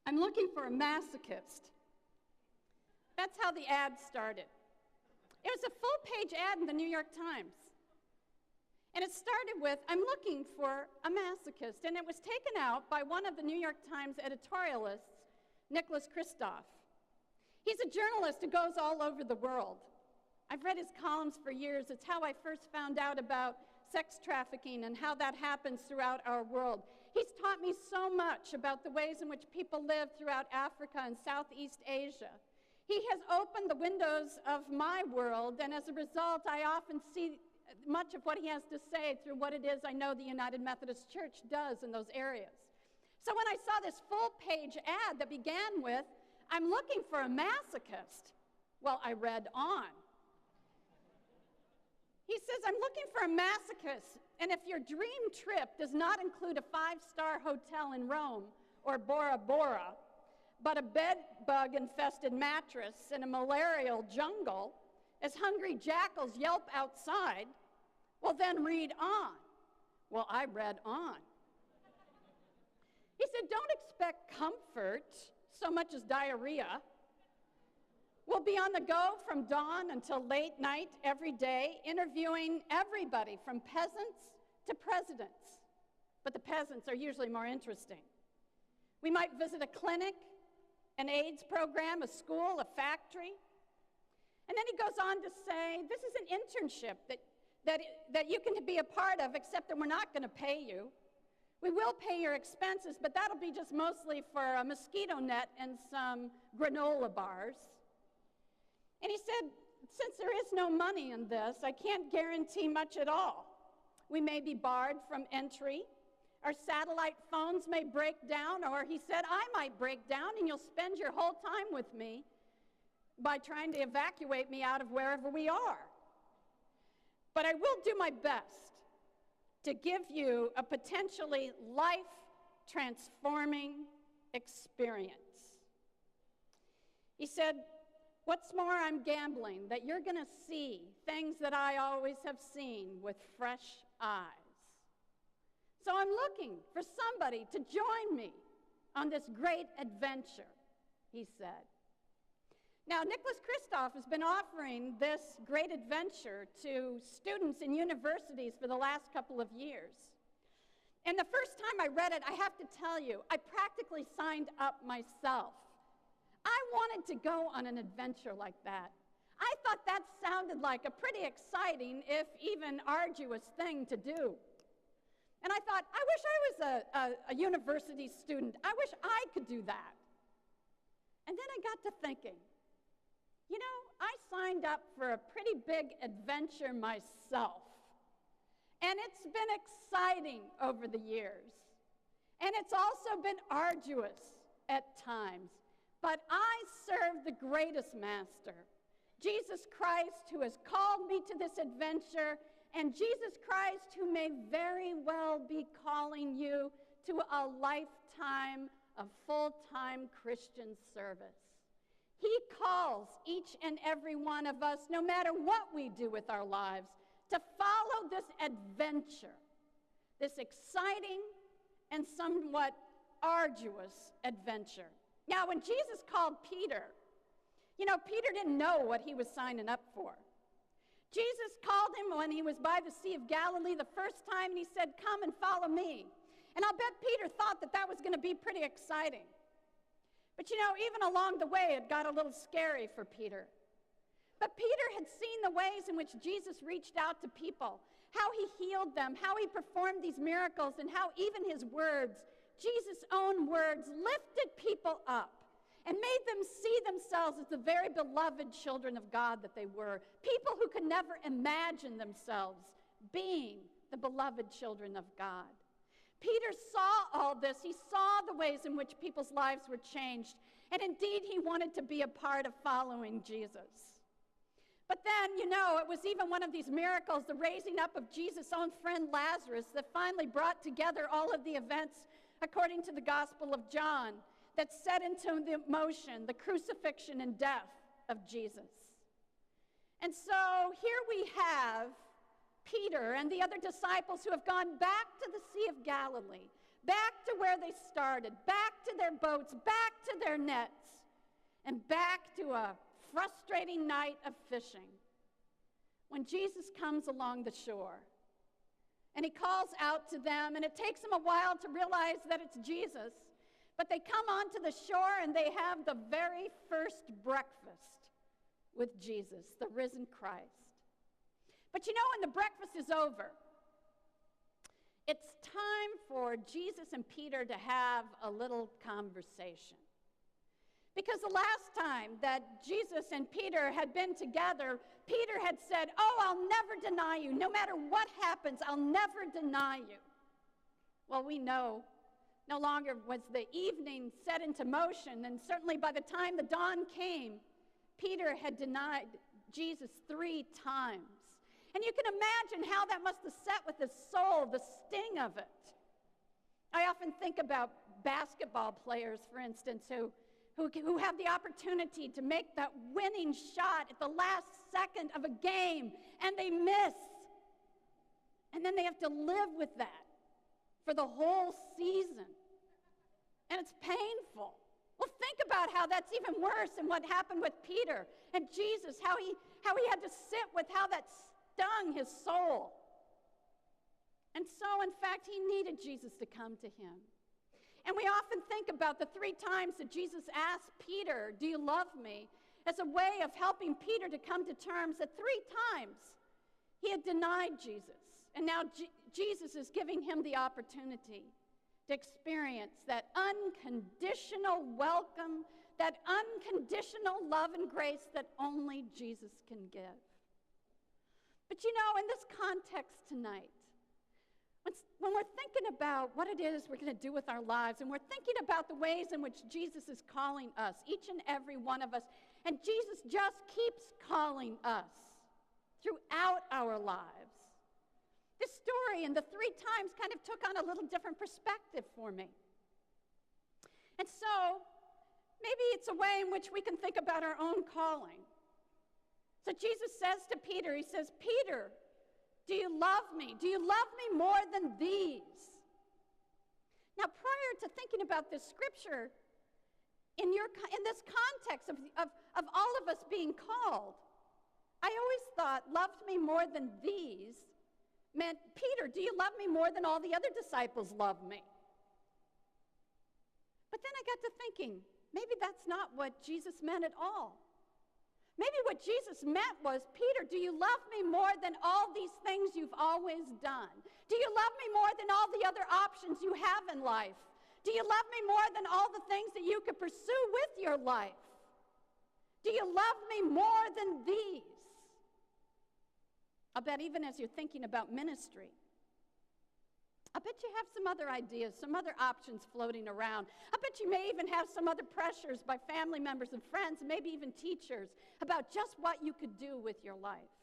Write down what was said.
I'm looking for a masochist. That's how the ad started. It was a full-page ad in the New York Times. And it started with, I'm looking for a masochist. And it was taken out by one of the New York Times editorialists, Nicholas Kristof. He's a journalist who goes all over the world. I've read his columns for years. It's how I first found out about sex trafficking and how that happens throughout our world. He's taught me so much about the ways in which people live throughout Africa and Southeast Asia. He has opened the windows of my world, and as a result, I often see much of what he has to say through what it is I know the United Methodist Church does in those areas. So when I saw this full-page ad that began with, I'm looking for a masochist, well, I read on. He says, I'm looking for a masochist, and if your dream trip does not include a 5-star hotel in Rome or Bora Bora, but a bed-bug-infested mattress in a malarial jungle, as hungry jackals yelp outside, well, then read on. Well, I read on. He said, don't expect comfort so much as diarrhea. We'll be on the go from dawn until late night every day, interviewing everybody from peasants to presidents. But the peasants are usually more interesting. We might visit a clinic, an AIDS program, a school, a factory. And then he goes on to say, this is an internship that you can be a part of, except that we're not going to pay you. We will pay your expenses, but that'll be just mostly for a mosquito net and some granola bars. And he said, since there is no money in this, I can't guarantee much at all. We may be barred from entry. Our satellite phones may break down, or he said, I might break down and you'll spend your whole time with me by trying to evacuate me out of wherever we are. But I will do my best to give you a potentially life-transforming experience. He said, what's more, I'm gambling that you're going to see things that I always have seen with fresh eyes. So I'm looking for somebody to join me on this great adventure, he said. Now, Nicholas Kristof has been offering this great adventure to students in universities for the last couple of years. And the first time I read it, I have to tell you, I practically signed up myself. I wanted to go on an adventure like that. I thought that sounded like a pretty exciting, if even arduous, thing to do. And I thought, I wish I was a university student. I wish I could do that. And then I got to thinking, you know, I signed up for a pretty big adventure myself. And it's been exciting over the years. And it's also been arduous at times. But I serve the greatest master, Jesus Christ, who has called me to this adventure, and Jesus Christ, who may very well be calling you to a lifetime of full-time Christian service. He calls each and every one of us, no matter what we do with our lives, to follow this adventure, this exciting and somewhat arduous adventure. Now, when Jesus called Peter, you know, Peter didn't know what he was signing up for. Jesus called him when he was by the Sea of Galilee the first time, and he said, come and follow me. And I'll bet Peter thought that that was going to be pretty exciting. But you know, even along the way, it got a little scary for Peter. But Peter had seen the ways in which Jesus reached out to people, how he healed them, how he performed these miracles, and how even his words, Jesus' own words, lifted people up and made them see themselves as the very beloved children of God that they were, people who could never imagine themselves being the beloved children of God. Peter saw all this. He saw the ways in which people's lives were changed, and indeed he wanted to be a part of following Jesus. But then, you know, it was even one of these miracles, the raising up of Jesus' own friend Lazarus, that finally brought together all of the events according to the Gospel of John that set into motion the crucifixion and death of Jesus. And so here we have Peter and the other disciples who have gone back to the Sea of Galilee, back to where they started, back to their boats, back to their nets, and back to a frustrating night of fishing. When Jesus comes along the shore, and he calls out to them, and it takes them a while to realize that it's Jesus, but they come onto the shore and they have the very first breakfast with Jesus, the risen Christ. But you know, when the breakfast is over, it's time for Jesus and Peter to have a little conversation. Because the last time that Jesus and Peter had been together, Peter had said, "Oh, I'll never deny you. No matter what happens, I'll never deny you." Well, we know no longer was the evening set into motion, and certainly by the time the dawn came, Peter had denied Jesus 3 times. And you can imagine how that must have sat with his soul, the sting of it. I often think about basketball players, for instance, who have the opportunity to make that winning shot at the last second of a game, and they miss. And then they have to live with that for the whole season. And it's painful. Well, think about how that's even worse than what happened with Peter and Jesus, how he had to sit with how that stung his soul. And so, in fact, he needed Jesus to come to him. And we often think about the 3 times that Jesus asked Peter, "Do you love me?" as a way of helping Peter to come to terms that 3 times he had denied Jesus. And now Jesus is giving him the opportunity to experience that unconditional welcome, that unconditional love and grace that only Jesus can give. But you know, in this context tonight, when we're thinking about what it is we're going to do with our lives, and we're thinking about the ways in which Jesus is calling us, each and every one of us, and Jesus just keeps calling us throughout our lives, this story and the 3 times kind of took on a little different perspective for me. And so, maybe it's a way in which we can think about our own calling. So Jesus says to Peter, he says, "Peter, do you love me? Do you love me more than these?" Now, prior to thinking about this scripture, in this context of all of us being called, I always thought, "Loved me more than these" meant, "Peter, do you love me more than all the other disciples love me?" But then I got to thinking, maybe that's not what Jesus meant at all. Maybe what Jesus meant was, "Peter, do you love me more than all these things you've always done? Do you love me more than all the other options you have in life? Do you love me more than all the things that you could pursue with your life? Do you love me more than these?" I'll bet even as you're thinking about ministry, I bet you have some other ideas, some other options floating around. I bet you may even have some other pressures by family members and friends, and maybe even teachers, about just what you could do with your life.